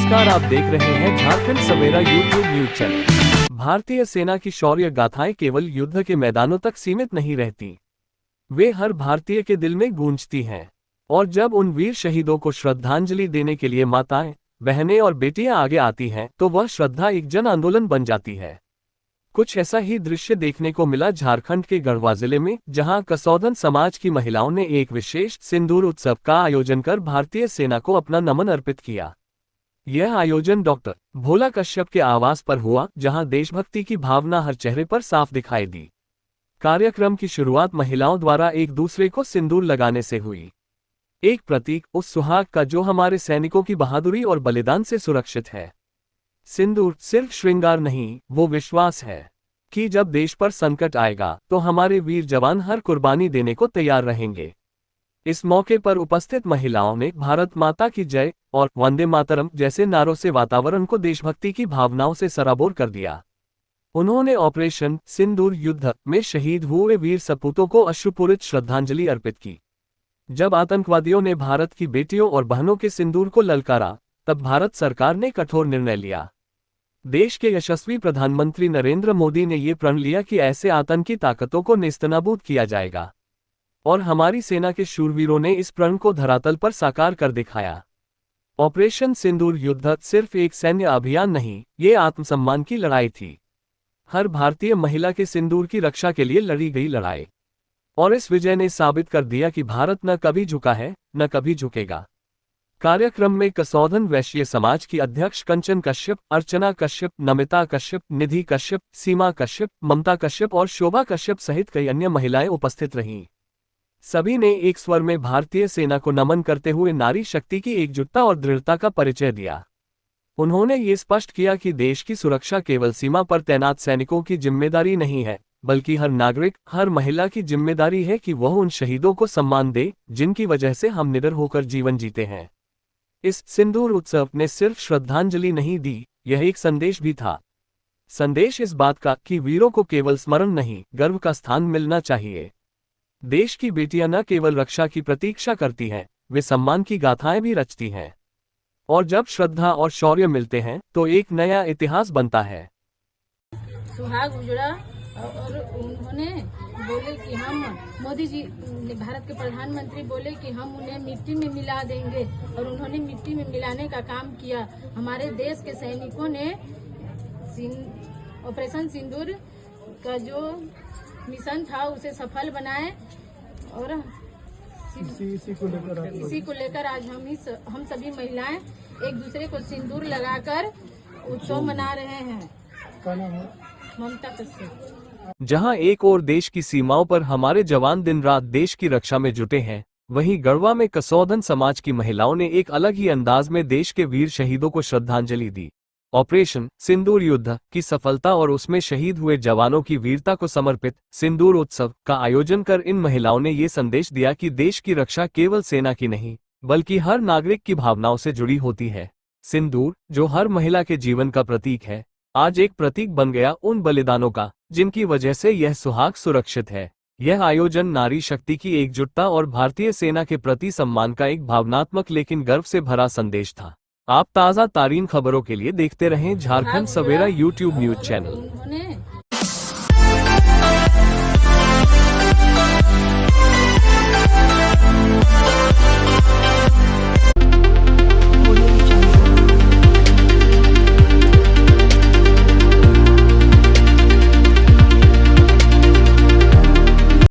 नमस्कार, आप देख रहे हैं झारखंड सवेरा यूट्यूब न्यूज चैनल। भारतीय सेना की शौर्य गाथाएं केवल युद्ध के मैदानों तक सीमित नहीं रहती, वे हर भारतीय के दिल में गूंजती हैं। और जब उन वीर शहीदों को श्रद्धांजलि देने के लिए माताएं, बहनें और बेटियां आगे आती हैं, तो वह श्रद्धा एक जन आंदोलन बन जाती है। कुछ ऐसा ही दृश्य देखने को मिला झारखंड के गढ़वा जिले में, जहां कसौदन समाज की महिलाओं ने एक विशेष सिंदूर उत्सव का आयोजन कर भारतीय सेना को अपना नमन अर्पित किया। यह आयोजन डॉक्टर भोला कश्यप के आवास पर हुआ, जहां देशभक्ति की भावना हर चेहरे पर साफ दिखाई दी। कार्यक्रम की शुरुआत महिलाओं द्वारा एक दूसरे को सिंदूर लगाने से हुई, एक प्रतीक उस सुहाग का जो हमारे सैनिकों की बहादुरी और बलिदान से सुरक्षित है। सिंदूर सिर्फ श्रृंगार नहीं, वो विश्वास है कि जब देश पर संकट आएगा तो हमारे वीर जवान हर कुर्बानी देने को तैयार रहेंगे। इस मौके पर उपस्थित महिलाओं ने भारत माता की जय और वंदे मातरम जैसे नारों से वातावरण को देशभक्ति की भावनाओं से सराबोर कर दिया। उन्होंने ऑपरेशन सिंदूर युद्ध में शहीद हुए वीर सपूतों को अश्रुपूरित श्रद्धांजलि अर्पित की। जब आतंकवादियों ने भारत की बेटियों और बहनों के सिंदूर को ललकारा, तब भारत सरकार ने कठोर निर्णय लिया। देश के यशस्वी प्रधानमंत्री नरेंद्र मोदी ने ये प्रण लिया कि ऐसे आतंकी ताकतों को नेस्तनाबूद किया जाएगा, और हमारी सेना के शूरवीरों ने इस प्रण को धरातल पर साकार कर दिखाया। ऑपरेशन सिंदूर युद्ध सिर्फ एक सैन्य अभियान नहीं, ये आत्मसम्मान की लड़ाई थी। हर भारतीय महिला के सिंदूर की रक्षा के लिए लड़ी गई लड़ाई, और इस विजय ने साबित कर दिया कि भारत न कभी झुका है, न कभी झुकेगा। कार्यक्रम में कसौदन वैश्य समाज की अध्यक्ष कंचन कश्यप, अर्चना कश्यप, नमिता कश्यप, निधि कश्यप, सीमा कश्यप, ममता कश्यप और शोभा कश्यप सहित कई अन्य महिलाएं उपस्थित रहीं। सभी ने एक स्वर में भारतीय सेना को नमन करते हुए नारी शक्ति की एकजुटता और दृढ़ता का परिचय दिया। उन्होंने ये स्पष्ट किया कि देश की सुरक्षा केवल सीमा पर तैनात सैनिकों की जिम्मेदारी नहीं है, बल्कि हर नागरिक, हर महिला की जिम्मेदारी है कि वह उन शहीदों को सम्मान दे जिनकी वजह से हम निडर होकर जीवन जीते हैं। इस सिंदूर उत्सव ने सिर्फ श्रद्धांजलि नहीं दी, यह एक संदेश भी था। संदेश इस बात का कि वीरों को केवल स्मरण नहीं, गर्व का स्थान मिलना चाहिए। देश की बेटियां न केवल रक्षा की प्रतीक्षा करती हैं, वे सम्मान की गाथाएं भी रचती हैं। और जब श्रद्धा और शौर्य मिलते हैं तो एक नया इतिहास बनता है। सुहाग उजड़ा और उन्होंने बोले कि हम, मोदी जी भारत के प्रधानमंत्री बोले कि हम उन्हें मिट्टी में मिला देंगे, और उन्होंने मिट्टी में मिलाने का काम किया। हमारे देश के सैनिकों ने ऑपरेशन सिंदूर का जो मिशन था उसे सफल बनाए, और इसी को लेकर आज हम सभी महिलाएं एक दूसरे को सिंदूर लगाकर उत्सव मना रहे हैं। ममता कश्यप। जहां एक ओर देश की सीमाओं पर हमारे जवान दिन रात देश की रक्षा में जुटे हैं, वहीं गढ़वा में कसौदन समाज की महिलाओं ने एक अलग ही अंदाज में देश के वीर शहीदों को श्रद्धांजलि दी। ऑपरेशन सिंदूर युद्ध की सफलता और उसमें शहीद हुए जवानों की वीरता को समर्पित सिंदूर उत्सव का आयोजन कर इन महिलाओं ने ये संदेश दिया कि देश की रक्षा केवल सेना की नहीं, बल्कि हर नागरिक की भावनाओं से जुड़ी होती है। सिंदूर, जो हर महिला के जीवन का प्रतीक है, आज एक प्रतीक बन गया उन बलिदानों का जिनकी वजह से यह सुहाग सुरक्षित है। यह आयोजन नारी शक्ति की एकजुटता और भारतीय सेना के प्रति सम्मान का एक भावनात्मक लेकिन गर्व से भरा संदेश था। आप ताज़ा तारीन खबरों के लिए देखते रहें झारखंड सवेरा यूट्यूब न्यूज चैनल।